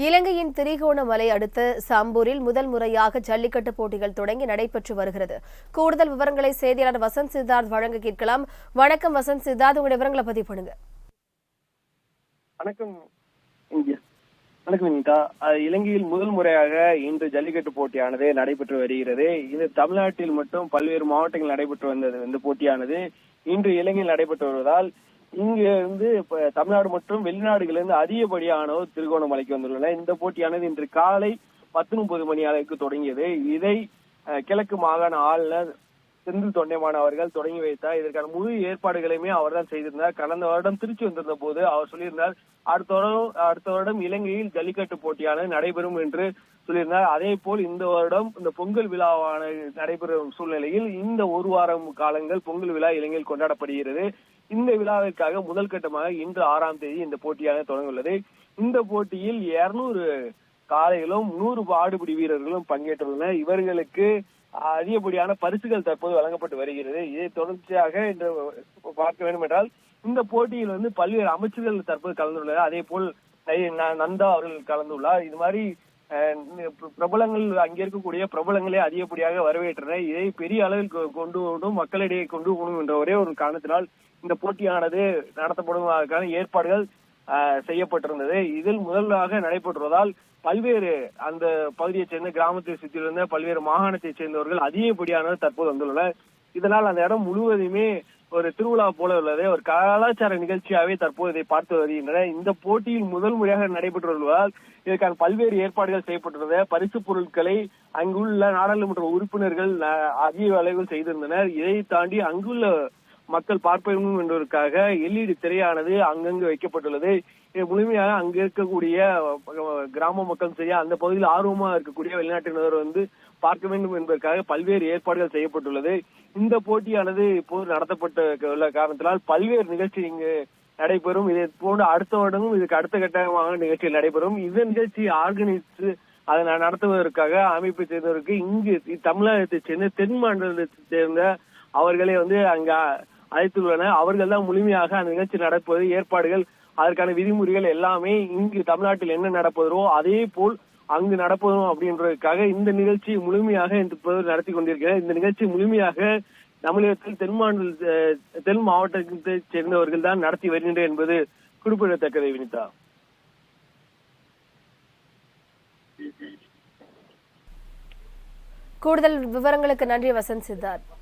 இலங்கையின் திரிகோணமலை அடுத்த சம்பூரில் முதல் முறையாக ஜல்லிக்கட்டு போட்டிகள் தொடங்கி நடைபெற்று வருகிறது. கூடுதல் விவரங்களை செய்தியாளர் வசந்த் சித்தார்த் வழங்க கேட்கலாம். வணக்கம் வசந்த் சித்தார்த், உங்களுடைய விவரங்களை பதிவு பண்ணுங்க. வணக்கம் வினிதா. இலங்கையில் முதல் முறையாக இன்று ஜல்லிக்கட்டு போட்டியானது நடைபெற்று வருகிறது. இது தமிழ்நாட்டில் மட்டும் பல்வேறு மாவட்டங்கள் நடைபெற்று வந்தது. இந்த போட்டியானது இன்று இலங்கையில் நடைபெற்று வருவதால் இங்க இருந்து தமிழ்நாடு மற்றும் வெளிநாடுகளிலிருந்து அதிகப்படியானோர் திருகோணமலைக்கு வந்துள்ளனர். இந்த போட்டியானது இன்று காலை 10:30 மணி அளவுக்கு தொடங்கியது. இதை கிழக்கு மாகாண ஆளுநர் செந்தில் தொண்டைமான் அவர்கள் தொடங்கி வைத்தார். இதற்கான முழு ஏற்பாடுகளையுமே அவர் தான் செய்திருந்தார். கடந்த வருடம் திருச்சி வந்திருந்த போது அவர் சொல்லியிருந்தார், அடுத்த வருடம் இலங்கையில் ஜல்லிக்கட்டு போட்டியானது நடைபெறும் என்று சொல்லியிருந்தார். அதே போல் இந்த வருடம் இந்த பொங்கல் விழாவான நடைபெறும் சூழ்நிலையில் இந்த ஒரு வாரம் காலங்கள் பொங்கல் விழா இலங்கையில் கொண்டாடப்படுகிறது. இந்த விழாவிற்காக முதல் கட்டமாக இன்று 6ஆம் தேதி இந்த போட்டியானது தொடங்கியுள்ளது. இந்த போட்டியில் 200 காளைகளும் 100 ஆடுபிடி வீரர்களும் பங்கேற்றுள்ளனர். இவர்களுக்கு அதிகப்படியான பரிசுகள் தற்போது வழங்கப்பட்டு வருகிறது. இதை தொடர்ச்சியாக இன்று பார்க்க வேண்டும் என்றால் இந்த போட்டியில் பல்வேறு அமைச்சர்கள் தற்போது கலந்துள்ளனர். அதே போல் நந்தா அவர்கள் கலந்துள்ளார். இது மாதிரி பிரபலங்கள், அங்கே இருக்கக்கூடிய பிரபலங்களே அதிகப்படியாக வரவேற்றனர். இதை பெரிய அளவில் கொண்டு போகணும், மக்களிடையே கொண்டு போகணும் என்ற ஒரே ஒரு காரணத்தினால் இந்த போட்டியானது நடத்தப்படுவதற்கான ஏற்பாடுகள் செய்யப்பட்டிருந்தது. இதில் முதலாக நடைபெற்றுவதால் பல்வேறு அந்த பகுதியைச் சேர்ந்த கிராமத்தை சுற்றியிருந்த பல்வேறு மாகாணத்தைச் சேர்ந்தவர்கள் அதிகப்படியானவர் தற்போது வந்துள்ளனர். இதனால் அந்த இடம் முழுவதுமே ஒரு திருவிழா போல உள்ளது. ஒரு கலாச்சார நிகழ்ச்சியாகவே தற்போது இதை பார்த்து வருகின்றன. இந்த போட்டியில் முதல் முறையாக நடைபெற்று வருவதால் இதற்கான பல்வேறு ஏற்பாடுகள் செய்யப்பட்டுள்ளது. பரிசு பொருட்களை அங்குள்ள நாடாளுமன்ற உறுப்பினர்கள் அதிக அளவில் செய்திருந்தனர். இதை தாண்டி அங்குள்ள மக்கள் பார்க்க வேண்டும் என்பதற்காக LED திரையானது அங்கங்கு வைக்கப்பட்டுள்ளது. முழுமையாக அங்கு இருக்கக்கூடிய கிராம மக்கள் சரி, அந்த பகுதியில் ஆர்வமாக இருக்கக்கூடிய வெளிநாட்டினர் பார்க்க வேண்டும் என்பதற்காக பல்வேறு ஏற்பாடுகள் செய்யப்பட்டுள்ளது. இந்த போட்டியானது இப்போது நடத்தப்பட்ட உள்ள காரணத்தினால் பல்வேறு நிகழ்ச்சி இங்கு நடைபெறும். இதை போன்று அடுத்த வருடமும் இதுக்கு அடுத்த கட்டமாக நிகழ்ச்சிகள் நடைபெறும். இந்த நிகழ்ச்சியை ஆர்கனைஸ் அதை நடத்துவதற்காக அமைப்பை சேர்ந்தவருக்கு இங்கு தமிழகத்தை சேர்ந்த தென் மாநிலத்தை சேர்ந்த அவர்களே அங்க அழைத்துள்ளனர். அவர்கள் தான் முழுமையாக அந்த நிகழ்ச்சி நடப்பது, ஏற்பாடுகள், அதற்கான விதிமுறைகள் எல்லாமே இங்கு தமிழ்நாட்டில் என்ன நடப்பதோ அதே போல் அங்கு நடப்பதும் அப்படின்றதுக்காக இந்த நிகழ்ச்சி முழுமையாக நடத்தி கொண்டிருக்கிறார். இந்த நிகழ்ச்சி முழுமையாக தமிழகத்தில் தென் மாவட்டத்தை சேர்ந்தவர்கள் தான் நடத்தி வருகின்றனர் என்பது குறிப்பிடத்தக்கதை. வினிதா, கூடுதல் விவரங்களுக்கு நன்றி வசந்த் சித்தார்த்.